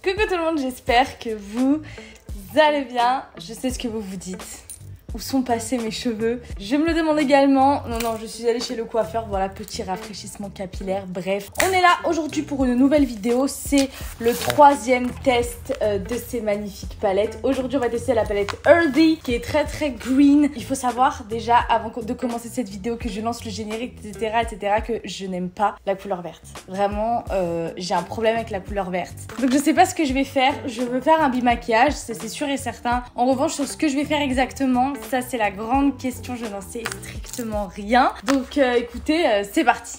Coucou tout le monde, j'espère que vous allez bien. Je sais ce que vous vous dites. Où sont passés mes cheveux? Je me le demande également. Non, je suis allée chez le coiffeur. Voilà, petit rafraîchissement capillaire. Bref, on est là aujourd'hui pour une nouvelle vidéo. C'est le 3e test de ces magnifiques palettes. Aujourd'hui, on va tester la palette Earthy qui est très green. Il faut savoir déjà, avant de commencer cette vidéo, que je lance le générique, etc., que je n'aime pas la couleur verte. Vraiment, j'ai un problème avec la couleur verte. Donc, je sais pas ce que je vais faire. Je veux faire un bimaquillage, c'est sûr et certain. En revanche, sur ce que je vais faire exactement, ça c'est la grande question, je n'en sais strictement rien. Donc écoutez, c'est parti.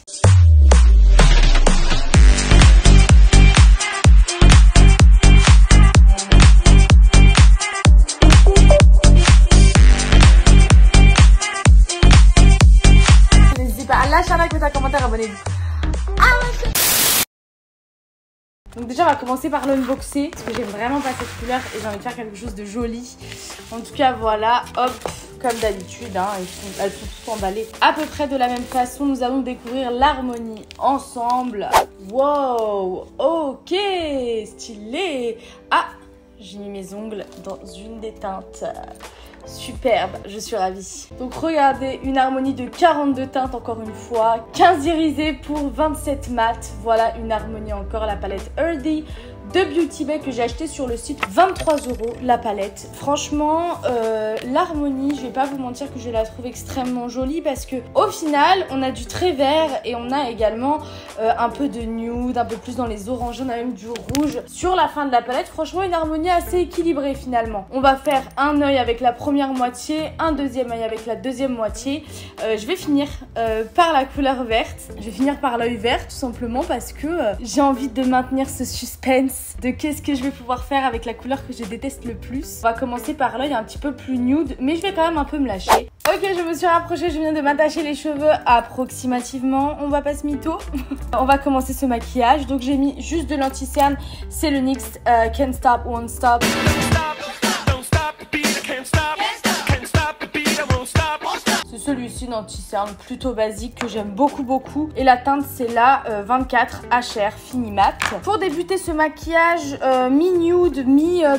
N'hésitez pas à lâcher un like, mettre un commentaire, abonnez-vous. Donc déjà on va commencer par l'unboxer parce que j'aime vraiment pas cette couleur et j'ai envie de faire quelque chose de joli. En tout cas voilà, hop, comme d'habitude, hein, elles sont toutes emballées à peu près de la même façon. Nous allons découvrir l'harmonie ensemble. Wow, ok, stylé. Ah, j'ai mis mes ongles dans une des teintes. Superbe, je suis ravie. Donc regardez, une harmonie de 42 teintes encore une fois, 15 irisés pour 27 mat. Voilà une harmonie encore, la palette Earthy de Beauty Bay que j'ai acheté sur le site. 23 € la palette. Franchement, l'harmonie, je vais pas vous mentir que je la trouve extrêmement jolie parce que au final, on a du très vert et on a également un peu de nude, un peu plus dans les oranges, on a même du rouge. Sur la fin de la palette, franchement, une harmonie assez équilibrée finalement. On va faire un œil avec la première moitié, un deuxième œil avec la deuxième moitié. Je vais finir par la couleur verte. Je vais finir par l'œil vert tout simplement parce que j'ai envie de maintenir ce suspense de qu'est-ce que je vais pouvoir faire avec la couleur que je déteste le plus. On va commencer par l'œil un petit peu plus nude, mais je vais quand même un peu me lâcher. Ok, je me suis rapprochée, je viens de m'attacher les cheveux approximativement. On va pas se mytho. On va commencer ce maquillage. Donc j'ai mis juste de l'anti-cerne. C'est le NYX Can't Stop, Won't Stop. C'est celui-ci d'anti-cerne plutôt basique que j'aime beaucoup. Et la teinte c'est la 24 HR Fini Mat. Pour débuter ce maquillage mi-nude,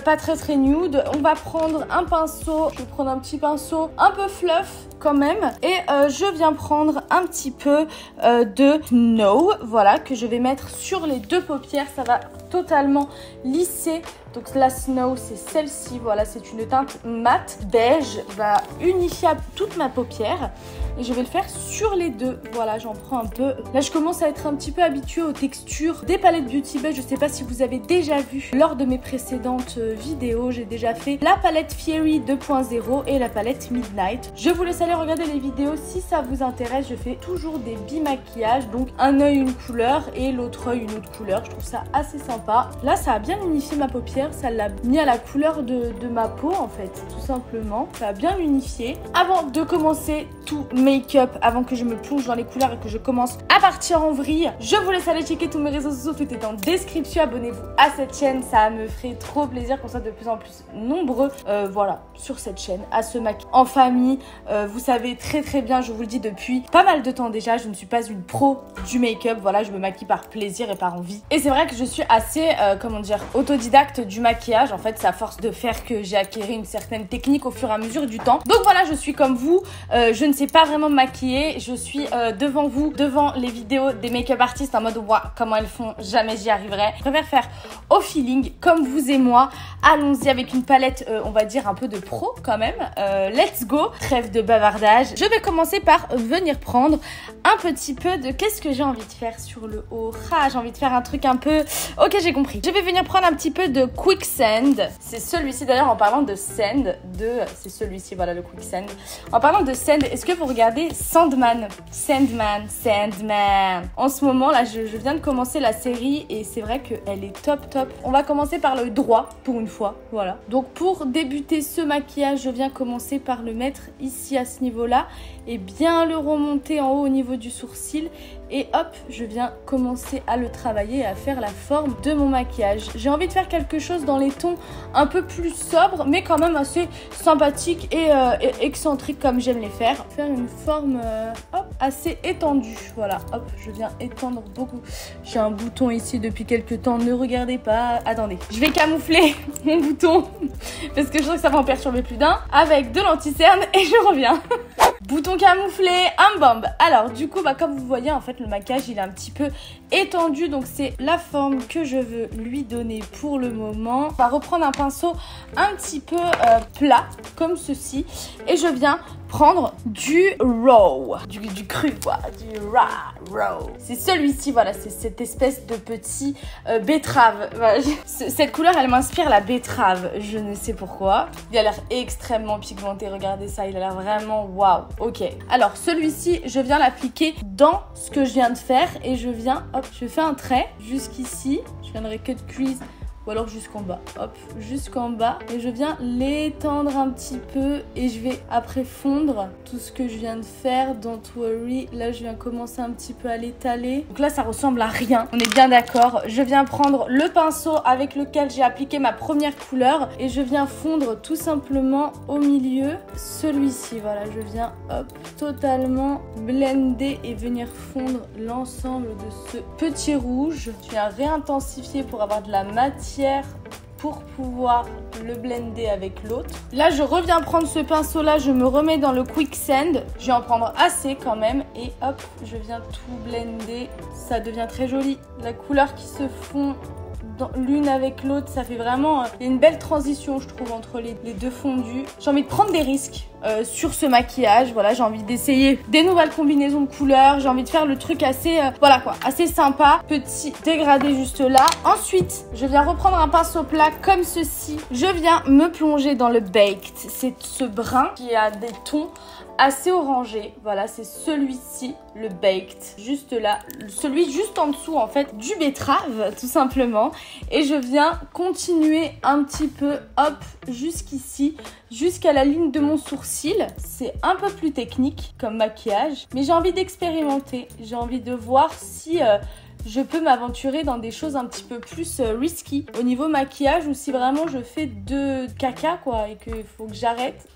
pas très nude, on va prendre un pinceau. Je vais prendre un petit pinceau un peu fluff quand même. Et je viens prendre un petit peu de Snow. Voilà, que je vais mettre sur les deux paupières. Ça va totalement lisser. Donc la Snow, c'est celle-ci. Voilà, c'est une teinte mat beige. Va unifier toute ma paupière. Et je vais le faire sur les deux. Voilà, j'en prends un peu. Là, je commence à être un petit peu habituée aux textures des palettes Beauty Bay. Je sais pas si vous avez déjà vu lors de mes précédentes vidéos. J'ai déjà fait la palette Fiery 2.0 et la palette Midnight. Je vous laisse aller regarder les vidéos si ça vous intéresse. Je fais toujours des bimaquillages. Donc, un œil, une couleur et l'autre œil, une autre couleur. Je trouve ça assez sympa. Là, ça a bien unifié ma paupière. Ça l'a mis à la couleur de ma peau, en fait, tout simplement. Ça a bien unifié. Avant de commencer tout make-up, avant que je me plonge dans les couleurs et que je commence à partir en vrille, je vous laisse aller checker tous mes réseaux sociaux, tout est en description. Abonnez-vous à cette chaîne, ça me ferait trop plaisir qu'on soit de plus en plus nombreux voilà, sur cette chaîne, à se maquiller en famille. Vous savez très bien, je vous le dis depuis pas mal de temps déjà, je ne suis pas une pro du make-up. Voilà, je me maquille par plaisir et par envie. Et c'est vrai que je suis assez, comment dire, autodidacte du maquillage. En fait, c'est à force de faire que j'ai acquis une certaine technique au fur et à mesure du temps. Donc voilà, je suis comme vous, je ne sais pas vraiment me maquiller. Je suis devant vous, devant les vidéos des make-up artistes en mode waouh, comment elles font, jamais j'y arriverai. Je préfère faire au feeling comme vous et moi. Allons-y avec une palette, on va dire un peu de pro quand même. Let's go, trêve de bavardage. Je vais commencer par venir prendre un petit peu de qu'est-ce que j'ai envie de faire sur le haut. Ah, j'ai envie de faire un truc un peu... Ok, j'ai compris. Je vais venir prendre un petit peu de Quicksand. C'est celui-ci d'ailleurs, en parlant de sand, c'est celui-ci, voilà le Quicksand. En parlant de sand, est-ce que vous regardez Sandman? En ce moment là, je viens de commencer la série et c'est vrai qu'elle est top. On va commencer par l'œil droit pour une fois, voilà. Donc pour débuter ce maquillage, je viens commencer par le mettre ici à ce niveau-là et bien le remonter en haut au niveau du sourcil. Et hop, je viens commencer à le travailler et à faire la forme de mon maquillage. J'ai envie de faire quelque chose dans les tons un peu plus sobres, mais quand même assez sympathique et excentrique comme j'aime les faire. Faire une forme, hop, assez étendu. Voilà, hop, je viens étendre beaucoup. J'ai un bouton ici depuis quelques temps, ne regardez pas. Attendez, je vais camoufler mon bouton parce que je sens que ça va en perturber plus d'un avec de l'anti-cerne et je reviens. Bouton camouflé, un bomb. Alors du coup, comme vous voyez, en fait, le maquillage, il est un petit peu étendu. Donc c'est la forme que je veux lui donner pour le moment. On va reprendre un pinceau un petit peu plat, comme ceci. Et je viens prendre du raw, du cru quoi, du raw. C'est celui-ci, voilà, c'est cette espèce de petit betterave. Voilà. Cette couleur, elle m'inspire la betterave, je ne sais pourquoi. Il a l'air extrêmement pigmenté, regardez ça, il a l'air vraiment waouh. Ok, alors celui-ci, je viens l'appliquer dans ce que je viens de faire et je viens, hop, je fais un trait jusqu'ici. Je viendrai cut crease. Ou alors jusqu'en bas, hop, jusqu'en bas. Et je viens l'étendre un petit peu et je vais après fondre tout ce que je viens de faire. Don't worry, là je viens commencer un petit peu à l'étaler. Donc là ça ressemble à rien, on est bien d'accord. Je viens prendre le pinceau avec lequel j'ai appliqué ma première couleur et je viens fondre tout simplement au milieu celui-ci. Voilà, je viens hop, totalement blender et venir fondre l'ensemble de ce petit rouge. Je viens réintensifier pour avoir de la matière pour pouvoir le blender avec l'autre. Là, je reviens prendre ce pinceau-là, je me remets dans le quicksand. Je vais en prendre assez quand même et hop, je viens tout blender. Ça devient très joli. La couleur qui se fond l'une avec l'autre, ça fait vraiment une belle transition, je trouve, entre les deux fondus. J'ai envie de prendre des risques sur ce maquillage. Voilà, j'ai envie d'essayer des nouvelles combinaisons de couleurs. J'ai envie de faire le truc assez, voilà quoi, assez sympa. Petit dégradé juste là. Ensuite, je viens reprendre un pinceau plat comme ceci. Je viens me plonger dans le Baked. C'est ce brun qui a des tons assez orangé. Voilà, c'est celui-ci, le Baked, juste là, celui juste en dessous en fait du betterave tout simplement. Et je viens continuer un petit peu, hop, jusqu'ici, jusqu'à la ligne de mon sourcil. C'est un peu plus technique comme maquillage, mais j'ai envie d'expérimenter. J'ai envie de voir si je peux m'aventurer dans des choses un petit peu plus risky au niveau maquillage, ou si vraiment je fais de caca quoi et qu'il faut que j'arrête.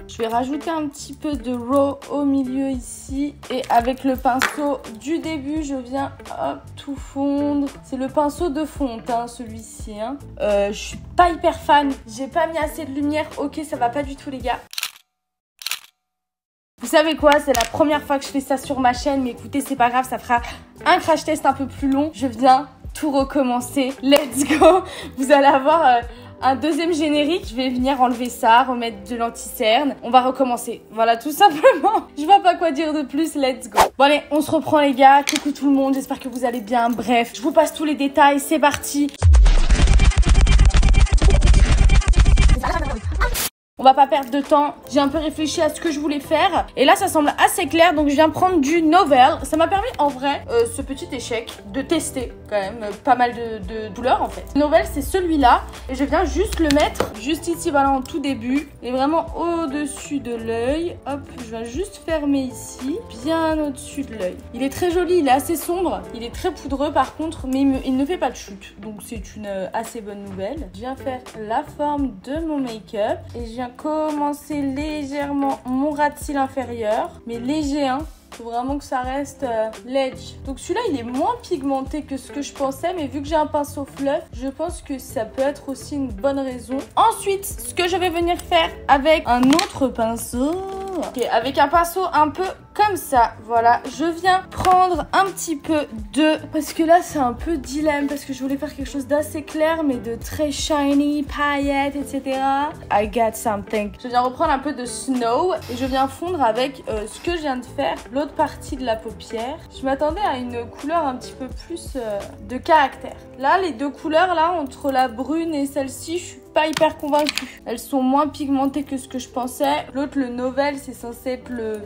Je vais rajouter un petit peu de raw au milieu ici et avec le pinceau du début je viens hop tout fondre. C'est le pinceau de fonte hein, celui-ci hein. Je suis pas hyper fan, j'ai pas mis assez de lumière. Ok, ça va pas du tout les gars. Vous savez quoi, c'est la première fois que je fais ça sur ma chaîne, mais écoutez, c'est pas grave, ça fera un crash test un peu plus long. Je viens tout recommencer, let's go. Vous allez avoir un deuxième générique. Je vais venir enlever ça, remettre de l'anti-cerne. On va recommencer, voilà, tout simplement. Je vois pas quoi dire de plus, let's go. Bon allez, on se reprend les gars, coucou tout le monde, j'espère que vous allez bien. Bref, je vous passe tous les détails, c'est parti. On va pas perdre de temps, j'ai un peu réfléchi à ce que je voulais faire et là ça semble assez clair, donc je viens prendre du Novel. Ça m'a permis en vrai, ce petit échec, de tester quand même pas mal de couleurs en fait. Novel c'est celui-là et je viens juste le mettre juste ici, voilà, en tout début et vraiment au-dessus de l'œil. Hop, je viens juste fermer ici, bien au-dessus de l'œil. Il est très joli, il est assez sombre, il est très poudreux par contre, mais il ne fait pas de chute, donc c'est une assez bonne nouvelle. Je viens faire la forme de mon make-up et je viens commencer légèrement mon ras de cils inférieur, mais léger hein. Faut vraiment que ça reste l'edge. Donc celui-là il est moins pigmenté que ce que je pensais, mais vu que j'ai un pinceau fluff, je pense que ça peut être aussi une bonne raison. Ensuite, ce que je vais venir faire avec un autre pinceau, avec un pinceau un peu comme ça, voilà, je viens prendre un petit peu de... Parce que là, c'est un peu dilemme, parce que je voulais faire quelque chose d'assez clair, mais de très shiny, paillettes, etc. I got something. Je viens reprendre un peu de Snow, et je viens fondre avec ce que je viens de faire, l'autre partie de la paupière. Je m'attendais à une couleur un petit peu plus de caractère. Là, les deux couleurs, là, entre la brune et celle-ci, je suis pas hyper convaincue. Elles sont moins pigmentées que ce que je pensais. L'autre, le Novel, c'est censé être le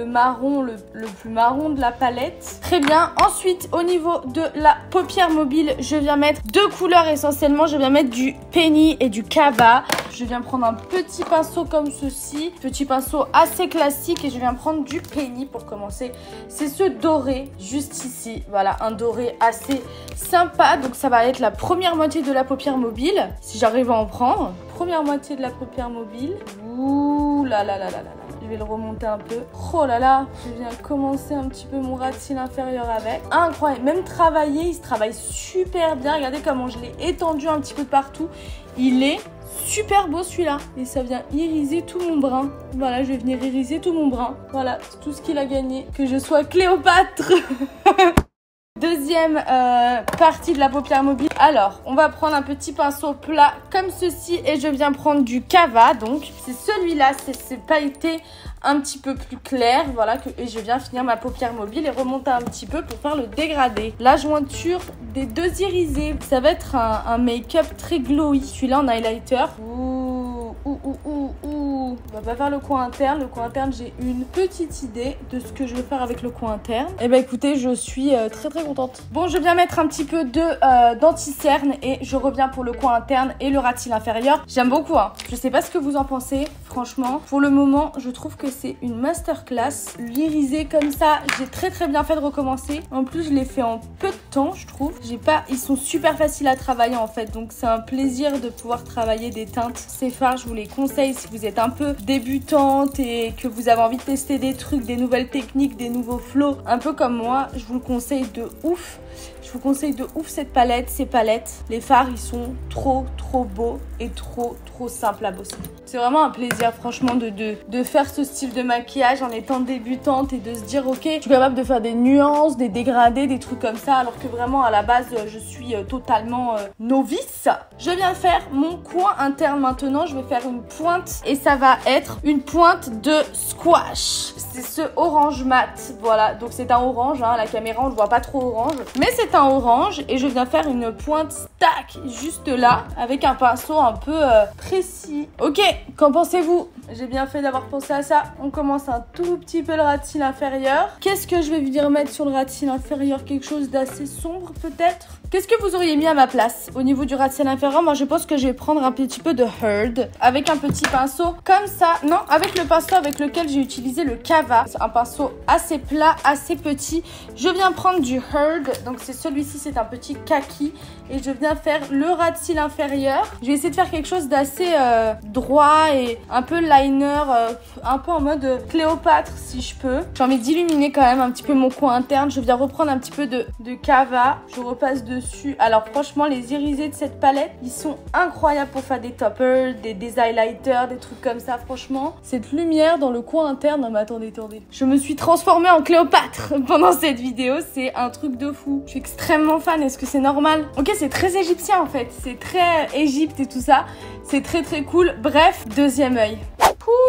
marron, le plus marron de la palette. Très bien. Ensuite, au niveau de la paupière mobile, je viens mettre deux couleurs essentiellement. Je viens mettre du Penny et du Kava. Je viens prendre un petit pinceau comme ceci. Petit pinceau assez classique et je viens prendre du Penny pour commencer. C'est ce doré juste ici. Voilà, un doré assez sympa. Donc ça va être la première moitié de la paupière mobile. Si j'arrive à en prendre. Première moitié de la paupière mobile. Ouh là là là là là là. Je vais le remonter un peu. Oh là là, je viens commencer un petit peu mon ras de cils inférieur avec. Incroyable, même travailler, il se travaille super bien. Regardez comment je l'ai étendu un petit peu de partout. Il est super beau celui-là. Et ça vient iriser tout mon brin. Voilà, je vais venir iriser tout mon brin. Voilà, c'est tout ce qu'il a gagné. Que je sois Cléopâtre. Deuxième partie de la paupière mobile. Alors, on va prendre un petit pinceau plat comme ceci et je viens prendre du Cava. Donc, c'est celui-là, c'est ce pailleté un petit peu plus clair. Voilà, et je viens finir ma paupière mobile et remonter un petit peu pour faire le dégradé. La jointure des deux irisés. Ça va être un make-up très glowy. Celui-là en highlighter. On va pas faire le coin interne. Le coin interne, j'ai une petite idée de ce que je vais faire avec le coin interne. Et bah écoutez, je suis très très contente. Bon, je viens mettre un petit peu de d'anti-cerne et je reviens pour le coin interne et le ras de cils inférieur. J'aime beaucoup, hein. Je sais pas ce que vous en pensez, franchement. Pour le moment, je trouve que c'est une masterclass. L'iriser comme ça, j'ai très très bien fait de recommencer. En plus, je l'ai fait en peu de temps, je trouve. Ils sont super faciles à travailler en fait. Donc c'est un plaisir de pouvoir travailler des teintes. Ces fards, je vous les conseille si vous êtes un peu débutante et que vous avez envie de tester des trucs, des nouvelles techniques, des nouveaux flows, un peu comme moi, je vous le conseille de ouf. Je vous conseille de ouf cette palette, ces palettes. Les fards, ils sont trop beaux et trop simples à bosser. C'est vraiment un plaisir, franchement, de faire ce style de maquillage en étant débutante et de se dire, ok, je suis capable de faire des nuances, des dégradés, des trucs comme ça, alors que vraiment, à la base, je suis totalement novice. Je viens faire mon coin interne maintenant. Je vais faire une pointe et ça va être une pointe de squash. C'est ce orange mat, voilà. Donc c'est un orange, hein. La caméra, on ne voit pas trop orange, mais c'est un orange et je viens faire une pointe stack juste là avec un pinceau un peu précis. Ok, qu'en pensez-vous? J'ai bien fait d'avoir pensé à ça. On commence un tout petit peu le ras de cils inférieur. Qu'est-ce que je vais venir mettre sur le ras de cils inférieur? Quelque chose d'assez sombre peut-être? Qu'est-ce que vous auriez mis à ma place au niveau du ras de cils inférieur? Moi, je pense que je vais prendre un petit peu de Heard avec un petit pinceau comme ça. Non, avec le pinceau avec lequel j'ai utilisé le Cava. C'est un pinceau assez plat, assez petit. Je viens prendre du Heard. Donc, c'est celui-ci, c'est un petit kaki. Et je viens faire le ras de cils inférieur. Je vais essayer de faire quelque chose d'assez droit et un peu liner, un peu en mode Cléopâtre si je peux. J'ai envie d'illuminer quand même un petit peu mon coin interne. Je viens reprendre un petit peu de Cava. Je repasse dessus. Alors franchement, les irisés de cette palette, ils sont incroyables pour faire des toppers, des highlighters, des trucs comme ça. Franchement, cette lumière dans le coin interne. Non mais attendez. Je me suis transformée en Cléopâtre pendant cette vidéo. C'est un truc de fou. Je suis extrêmement fan. Est-ce que c'est normal? Ok, c'est très égyptien en fait. C'est très Égypte et tout ça. C'est très cool. Bref, deuxième œil.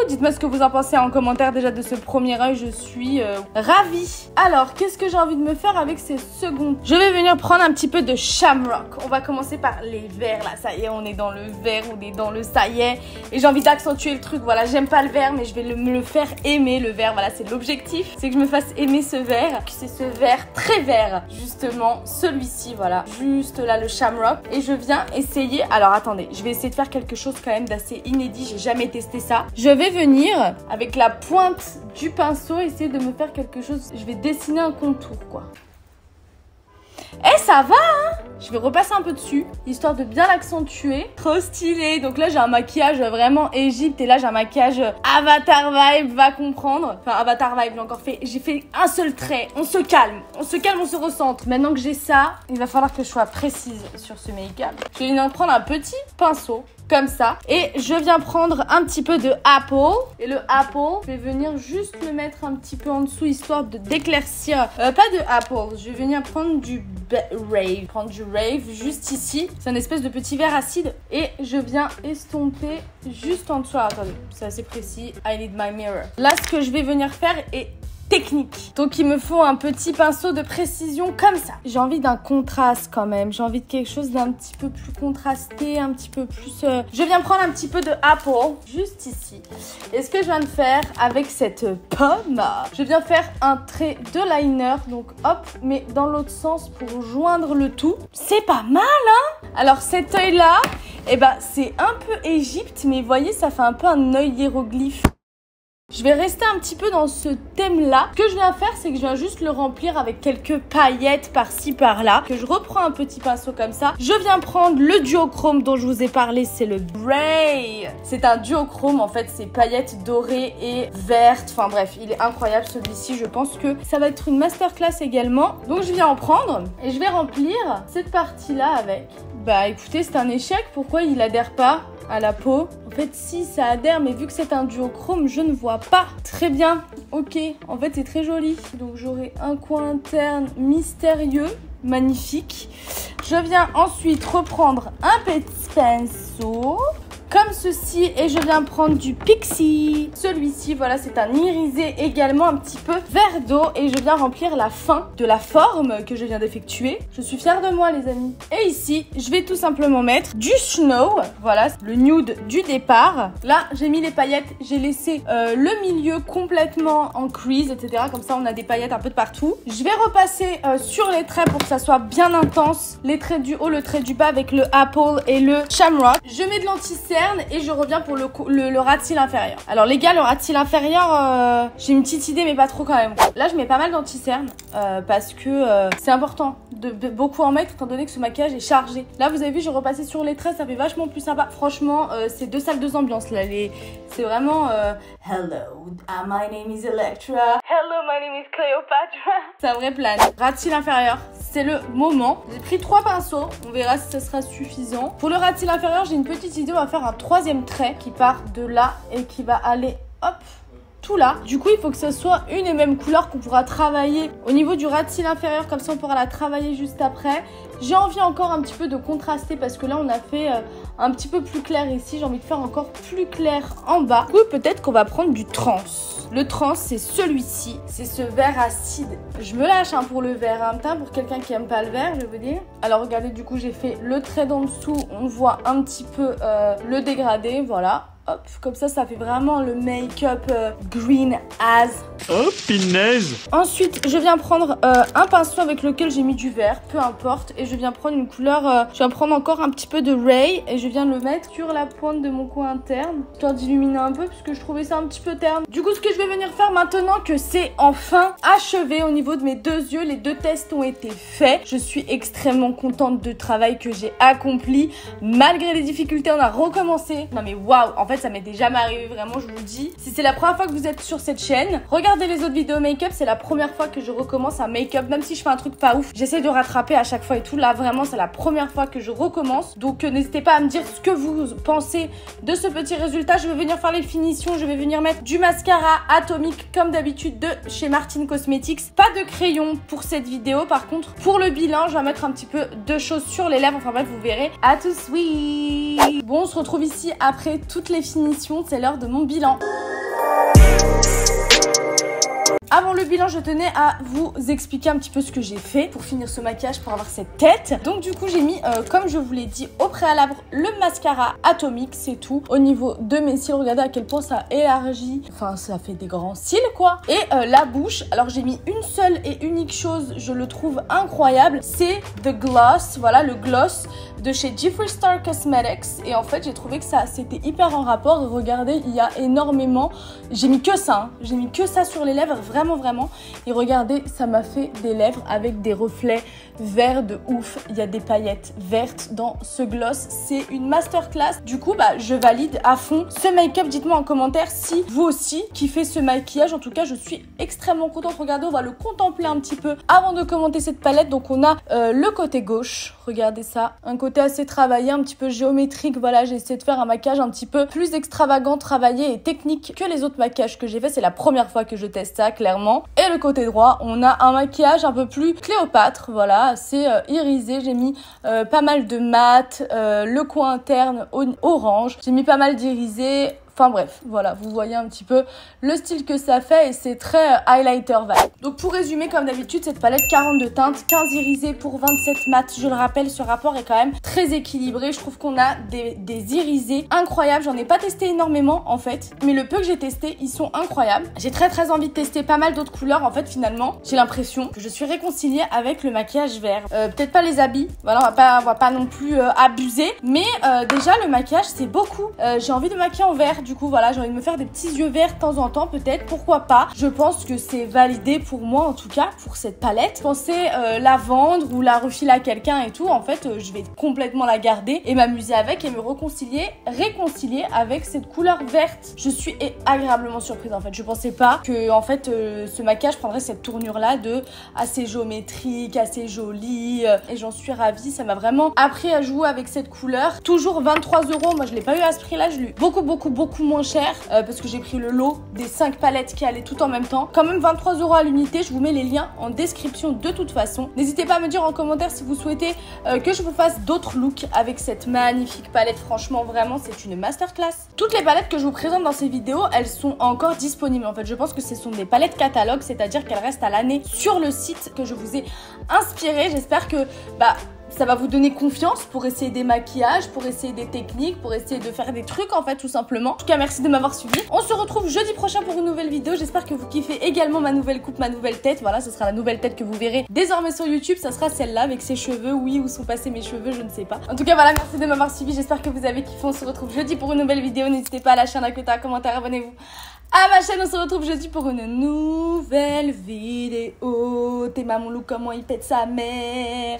Dites-moi ce que vous en pensez en commentaire déjà de ce premier œil, je suis ravie. Alors, qu'est-ce que j'ai envie de me faire avec ces seconds? Je vais venir prendre un petit peu de Shamrock. On va commencer par les verts, là, ça y est, on est dans le vert, on est dans le ça y est. Et j'ai envie d'accentuer le truc, voilà, j'aime pas le vert, mais je vais me le faire aimer, le vert, voilà, c'est l'objectif. C'est que je me fasse aimer ce vert. C'est ce vert très vert, justement, celui-ci, voilà, juste là, le Shamrock. Et je viens essayer, alors attendez, je vais essayer de faire quelque chose quand même d'assez inédit, j'ai jamais testé ça. Je vais venir avec la pointe du pinceau essayer de me faire quelque chose. Je vais dessiner un contour quoi. Eh ça va hein. Je vais repasser un peu dessus histoire de bien l'accentuer. Trop stylé. Donc là j'ai un maquillage vraiment Égypte et là j'ai un maquillage Avatar vibe, va comprendre. Enfin Avatar vibe, j'ai fait un seul trait. On se calme, on se recentre. Maintenant que j'ai ça, il va falloir que je sois précise sur ce make-up. Je vais venir prendre un petit pinceau comme ça et je viens prendre un petit peu de Apple et le Apple je vais venir juste le mettre un petit peu en dessous histoire de d'éclaircir pas de Apple, je vais venir prendre du Rave juste ici, c'est un espèce de petit verre acide et je viens estomper juste en dessous. Attendez, c'est assez précis, I need my mirror. Là ce que je vais venir faire est technique. Donc il me faut un petit pinceau de précision comme ça. J'ai envie d'un contraste quand même. J'ai envie de quelque chose d'un petit peu plus contrasté, un petit peu plus... Je viens prendre un petit peu de Apple, juste ici. Et ce que je viens de faire avec cette pomme, je viens faire un trait de liner. Donc hop, mais dans l'autre sens pour joindre le tout. C'est pas mal, hein? Alors cet œil-là, eh ben, c'est un peu Égypte, mais vous voyez, ça fait un peu un œil hiéroglyphe. Je vais rester un petit peu dans ce thème-là. Ce que je viens faire, c'est que je viens juste le remplir avec quelques paillettes par-ci, par-là. Que je reprends un petit pinceau comme ça. Je viens prendre le duochrome dont je vous ai parlé, c'est le Bray. C'est un duochrome, en fait, c'est paillettes dorées et vertes. Enfin bref, il est incroyable celui-ci. Je pense que ça va être une masterclass également. Donc je viens en prendre et je vais remplir cette partie-là avec. Bah écoutez, c'est un échec. Pourquoi il adhère pas à la peau? En fait, si, ça adhère, mais vu que c'est un duochrome, je ne vois pas. Très bien, ok. En fait, c'est très joli. Donc j'aurai un coin interne mystérieux, magnifique. Je viens ensuite reprendre un petit pinceau comme ceci et je viens prendre du Pixie. Celui-ci, voilà, c'est un irisé également un petit peu vert d'eau et je viens remplir la fin de la forme que je viens d'effectuer. Je suis fière de moi, les amis. Et ici, je vais tout simplement mettre du Snow. Voilà, le nude du départ. Là, j'ai mis les paillettes. J'ai laissé le milieu complètement en crease, etc. Comme ça, on a des paillettes un peu de partout. Je vais repasser sur les traits pour que ça soit bien intense. Les traits du haut, le trait du bas avec le Apple et le Shamrock. Je mets de l'anti-cerne et je reviens pour le ras de cils inférieur. Alors les gars, le ras de cils inférieur, j'ai une petite idée mais pas trop quand même. Là je mets pas mal d'anti-cerne parce que c'est important de beaucoup en mettre étant donné que ce maquillage est chargé. Là vous avez vu, j'ai repassé sur les traits, ça fait vachement plus sympa. Franchement, c'est deux salles, deux ambiances là. C'est vraiment hello, my name is Electra. Hello, my name is Cleopatra. C'est un vrai plan. Ras de cils inférieur, c'est le moment. J'ai pris 3 pinceaux, on verra si ça sera suffisant. Pour le ras de cils inférieur, j'ai une petite idée, on va faire un 3e trait qui part de là et qui va aller hop tout là. Du coup, il faut que ce soit une et même couleur qu'on pourra travailler au niveau du ras de cils inférieur, comme ça on pourra la travailler juste après. J'ai envie encore un petit peu de contraster parce que là on a fait un petit peu plus clair ici. J'ai envie de faire encore plus clair en bas. Du coup, peut-être qu'on va prendre du trans. Le trans, c'est celui-ci. C'est ce vert acide. Je me lâche pour le vert teint pour quelqu'un qui aime pas le vert, je vais vous dire. Alors regardez, du coup j'ai fait le trait d'en dessous. On voit un petit peu le dégradé, voilà. Hop, comme ça fait vraiment le make-up green as. Oh, pinaise! Ensuite, je viens prendre un pinceau avec lequel j'ai mis du vert, peu importe. Et je viens prendre une couleur, je viens prendre encore un petit peu de Ray. Et je viens le mettre sur la pointe de mon coin interne, histoire d'illuminer un peu, puisque je trouvais ça un petit peu terne. Du coup, ce que je vais venir faire maintenant que c'est enfin achevé au niveau de mes 2 yeux, les 2 tests ont été faits. Je suis extrêmement contente du travail que j'ai accompli. Malgré les difficultés, on a recommencé. Non mais waouh, en fait, ça m'était jamais arrivé, vraiment, je vous le dis. Si c'est la première fois que vous êtes sur cette chaîne, regardez les autres vidéos make-up, c'est la première fois que je recommence un make-up, même si je fais un truc pas ouf, j'essaie de rattraper à chaque fois et tout. Là, vraiment, c'est la première fois que je recommence. Donc, n'hésitez pas à me dire ce que vous pensez de ce petit résultat. Je vais venir faire les finitions, je vais venir mettre du mascara atomique, comme d'habitude, de chez Martin Cosmetics. Pas de crayon pour cette vidéo. Par contre, pour le bilan, je vais mettre un petit peu de choses sur les lèvres. Enfin bref, vous verrez. À tout de suite. Bon, on se retrouve ici après toutes les finition, c'est l'heure de mon bilan. Avant le bilan, je tenais à vous expliquer un petit peu ce que j'ai fait pour finir ce maquillage, pour avoir cette tête. Donc du coup, j'ai mis, comme je vous l'ai dit au préalable, le mascara atomique, c'est tout. Au niveau de mes cils, regardez à quel point ça élargit. Enfin, ça fait des grands cils, quoi. Et la bouche, alors j'ai mis une seule et unique chose, je le trouve incroyable, c'est The Gloss. Voilà, le gloss de chez Jeffree Star Cosmetics. Et en fait, j'ai trouvé que ça, c'était hyper en rapport. Regardez, il y a énormément... J'ai mis que ça, j'ai mis que ça sur les lèvres, vraiment. Et regardez, ça m'a fait des lèvres avec des reflets verts de ouf. Il y a des paillettes vertes dans ce gloss. C'est une masterclass. Du coup, je valide à fond ce make-up. Dites-moi en commentaire si vous aussi kiffez ce maquillage. En tout cas, je suis extrêmement contente. Regardez, on va le contempler un petit peu avant de commenter cette palette. Donc, on a le côté gauche. Regardez ça. Un côté assez travaillé, un petit peu géométrique. Voilà, j'ai essayé de faire un maquillage un petit peu plus extravagant, travaillé et technique que les autres maquillages que j'ai fait. C'est la première fois que je teste ça, clairement. Et le côté droit, on a un maquillage un peu plus Cléopâtre, voilà, assez irisé. J'ai mis pas mal de mat, le coin interne orange. J'ai mis pas mal d'irisé. Enfin bref, voilà, vous voyez un petit peu le style que ça fait et c'est très highlighter vibe. Donc pour résumer, comme d'habitude, cette palette 42 teintes, 15 irisés pour 27 mat. Je le rappelle, ce rapport est quand même très équilibré. Je trouve qu'on a des irisés incroyables. J'en ai pas testé énormément en fait, mais le peu que j'ai testé, ils sont incroyables. J'ai très envie de tester pas mal d'autres couleurs. En fait, finalement, j'ai l'impression que je suis réconciliée avec le maquillage vert. Peut-être pas les habits, voilà, on va pas non plus abuser, mais déjà le maquillage, c'est beaucoup. J'ai envie de maquiller en vert. Du coup voilà, j'ai envie de me faire des petits yeux verts de temps en temps peut-être, pourquoi pas. Je pense que c'est validé pour moi en tout cas, pour cette palette. Je pensais la vendre ou la refiler à quelqu'un et tout. En fait je vais complètement la garder et m'amuser avec et me réconcilier avec cette couleur verte. Je suis agréablement surprise en fait. Je pensais pas que en fait ce maquillage prendrait cette tournure là de assez géométrique, assez jolie et j'en suis ravie. Ça m'a vraiment appris à jouer avec cette couleur. Toujours 23 €. Moi je l'ai pas eu à ce prix là, je l'ai eu beaucoup moins cher parce que j'ai pris le lot des 5 palettes qui allaient tout en même temps. Quand même 23 € à l'unité. Je vous mets les liens en description de toute façon. N'hésitez pas à me dire en commentaire si vous souhaitez que je vous fasse d'autres looks avec cette magnifique palette. Franchement vraiment c'est une masterclass. Toutes les palettes que je vous présente dans ces vidéos, elles sont encore disponibles. En fait je pense que ce sont des palettes catalogue, c'est-à-dire qu'elles restent à l'année sur le site que je vous ai inspiré. J'espère que ça va vous donner confiance pour essayer des maquillages, pour essayer des techniques, pour essayer de faire des trucs en fait tout simplement. En tout cas merci de m'avoir suivi. On se retrouve jeudi prochain pour une nouvelle vidéo. J'espère que vous kiffez également ma nouvelle coupe, ma nouvelle tête. Voilà, ce sera la nouvelle tête que vous verrez désormais sur YouTube. Ça sera celle-là avec ses cheveux. Oui, où sont passés mes cheveux, je ne sais pas. En tout cas voilà, merci de m'avoir suivi. J'espère que vous avez kiffé. On se retrouve jeudi pour une nouvelle vidéo. N'hésitez pas à lâcher un like, un commentaire, abonnez-vous à ma chaîne. On se retrouve jeudi pour une nouvelle vidéo. T'es maman look, comment il pète sa mère.